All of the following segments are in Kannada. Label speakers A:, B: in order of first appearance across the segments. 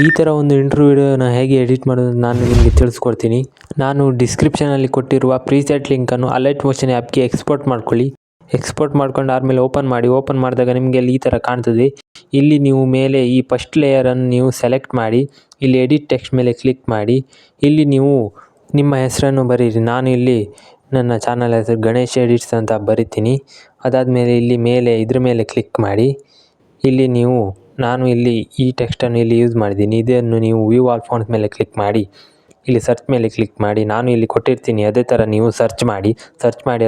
A: ಈ ಥರ ಒಂದು ಇಂಟ್ರೋ ವಿಡಿಯೋನ ಹೇಗೆ ಎಡಿಟ್ ಮಾಡೋದು ನಾನು ನಿಮಗೆ ತಿಳಿಸ್ಕೊಡ್ತೀನಿ. ನಾನು ಡಿಸ್ಕ್ರಿಪ್ಷನಲ್ಲಿ ಕೊಟ್ಟಿರುವ ಪ್ರೀಸೆಟ್ ಲಿಂಕನ್ನು ಅಲೈಟ್ ಮೋಷನ್ ಆ್ಯಪ್ಗೆ ಎಕ್ಸ್ಪೋರ್ಟ್ ಮಾಡ್ಕೊಳ್ಳಿ. ಎಕ್ಸ್ಪೋರ್ಟ್ ಮಾಡ್ಕೊಂಡು ಆದಮೇಲೆ ಓಪನ್ ಮಾಡಿದಾಗ ನಿಮಗೆ ಅಲ್ಲಿ ಈ ಥರ ಕಾಣ್ತದೆ. ಇಲ್ಲಿ ನೀವು ಮೇಲೆ ಈ ಫಸ್ಟ್ ಲೇಯರನ್ನು ನೀವು ಸೆಲೆಕ್ಟ್ ಮಾಡಿ ಇಲ್ಲಿ ಎಡಿಟ್ ಟೆಕ್ಸ್ಟ್ ಮೇಲೆ ಕ್ಲಿಕ್ ಮಾಡಿ ಇಲ್ಲಿ ನೀವು ನಿಮ್ಮ ಹೆಸರನ್ನು ಬರೀರಿ. ನಾನು ಇಲ್ಲಿ ನನ್ನ ಚಾನಲ್ ಹೆಸರು ಗಣೇಶ್ ಎಡಿಟ್ಸ್ ಅಂತ ಬರಿತೀನಿ. ಅದಾದಮೇಲೆ ಇಲ್ಲಿ ಮೇಲೆ ಇದ್ರ ಮೇಲೆ ಕ್ಲಿಕ್ ಮಾಡಿ ಇಲ್ಲಿ ನಾನು ಇಲ್ಲಿ ಈ ಟೆಕ್ಸ್ಟನ್ನು ಇಲ್ಲಿ ಯೂಸ್ ಮಾಡಿದ್ದೀನಿ. ಇದನ್ನು ನೀವು ವ್ಯೂ ಆಲ್ ಫಾಂಟ್ಸ್ ಮೇಲೆ ಕ್ಲಿಕ್ ಮಾಡಿ ಇಲ್ಲಿ ಸರ್ಚ್ ಮೇಲೆ ಕ್ಲಿಕ್ ಮಾಡಿ ನಾನು ಇಲ್ಲಿ ಕೊಟ್ಟಿರ್ತೀನಿ ಅದೇ ಥರ ನೀವು ಸರ್ಚ್ ಮಾಡಿ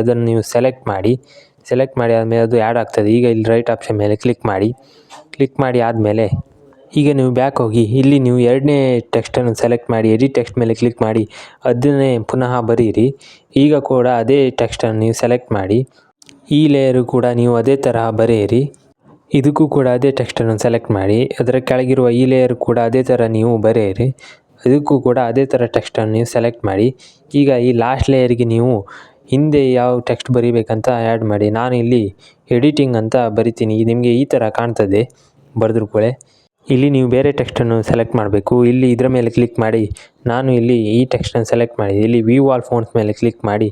A: ಅದನ್ನು ನೀವು ಸೆಲೆಕ್ಟ್ ಮಾಡಿ ಆದಮೇಲೆ ಅದು ಆ್ಯಡ್ ಆಗ್ತದೆ. ಈಗ ಇಲ್ಲಿ ರೈಟ್ ಆಪ್ಷನ್ ಮೇಲೆ ಕ್ಲಿಕ್ ಮಾಡಿ ಆದಮೇಲೆ ಈಗ ನೀವು ಬ್ಯಾಕ್ ಹೋಗಿ ಇಲ್ಲಿ ನೀವು ಎರಡನೇ ಟೆಕ್ಸ್ಟನ್ನು ಸೆಲೆಕ್ಟ್ ಮಾಡಿ ಎಡಿಟ್ ಟೆಕ್ಸ್ಟ್ ಮೇಲೆ ಕ್ಲಿಕ್ ಮಾಡಿ ಅದನ್ನೇ ಪುನಃ ಬರೀರಿ. ಈಗ ಕೂಡ ಅದೇ ಟೆಕ್ಸ್ಟನ್ನು ನೀವು ಸೆಲೆಕ್ಟ್ ಮಾಡಿ ಈ ಲೇಯರು ಕೂಡ ನೀವು ಅದೇ ತರಹ ಬರೆಯಿರಿ. ಇದಕ್ಕೂ ಕೂಡ ಅದೇ ಟೆಕ್ಸ್ಟನ್ನು ಸೆಲೆಕ್ಟ್ ಮಾಡಿ ಅದರ ಕೆಳಗಿರುವ ಈ ಲೇಯರ್ ಕೂಡ ಅದೇ ಥರ ನೀವು ಬರೆಯಿರಿ. ಇದಕ್ಕೂ ಕೂಡ ಅದೇ ಥರ ಟೆಕ್ಸ್ಟನ್ನು ನೀವು ಸೆಲೆಕ್ಟ್ ಮಾಡಿ. ಈಗ ಈ ಲಾಸ್ಟ್ ಲೇಯರಿಗೆ ನೀವು ಹಿಂದೆ ಯಾವ ಟೆಕ್ಸ್ಟ್ ಬರೀಬೇಕಂತ ಆ್ಯಡ್ ಮಾಡಿ. ನಾನು ಇಲ್ಲಿ ಎಡಿಟಿಂಗ್ ಅಂತ ಬರಿತೀನಿ. ನಿಮಗೆ ಈ ಥರ ಕಾಣ್ತದೆ ಬರೆದ್ರು ಕೂಡ. ಇಲ್ಲಿ ನೀವು ಬೇರೆ ಟೆಕ್ಸ್ಟನ್ನು ಸೆಲೆಕ್ಟ್ ಮಾಡಬೇಕು. ಇಲ್ಲಿ ಇದರ ಮೇಲೆ ಕ್ಲಿಕ್ ಮಾಡಿ ನಾನು ಇಲ್ಲಿ ಈ ಟೆಕ್ಸ್ಟನ್ನು ಸೆಲೆಕ್ಟ್ ಮಾಡಿ ಇಲ್ಲಿ ವ್ಯೂ ಆಲ್ ಫಾಂಟ್ಸ್ ಮೇಲೆ ಕ್ಲಿಕ್ ಮಾಡಿ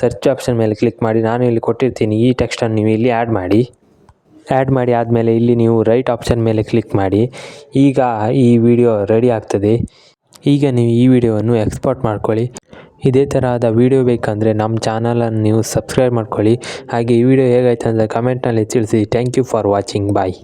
A: ಸರ್ಚ್ ಆಪ್ಷನ್ ಮೇಲೆ ಕ್ಲಿಕ್ ಮಾಡಿ ನಾನು ಇಲ್ಲಿ ಕೊಟ್ಟಿರ್ತೀನಿ ಈ ಟೆಕ್ಸ್ಟನ್ನು ನೀವು ಇಲ್ಲಿ ಆ್ಯಡ್ ಮಾಡಿ ಆದಮೇಲೆ ಇಲ್ಲಿ ನೀವು ರೈಟ್ ಆಪ್ಷನ್ ಮೇಲೆ ಕ್ಲಿಕ್ ಮಾಡಿ. ಈಗ ಈ ವಿಡಿಯೋ ರೆಡಿ ಆಗ್ತದೆ. ಈಗ ನೀವು ಈ ವಿಡಿಯೋವನ್ನು ಎಕ್ಸ್ಪೋರ್ಟ್ ಮಾಡ್ಕೊಳ್ಳಿ. ಇದೇ ತರಹದ ವಿಡಿಯೋ ಬೇಕಂದರೆ ನಮ್ಮ ಚಾನಲನ್ನು ನೀವು ಸಬ್ಸ್ಕ್ರೈಬ್ ಮಾಡ್ಕೊಳ್ಳಿ. ಹಾಗೆ ಈ ವಿಡಿಯೋ ಹೇಗಾಯ್ತು ಅಂತ ಕಮೆಂಟ್ನಲ್ಲಿ ತಿಳಿಸಿ. Thank you for watching. Bye.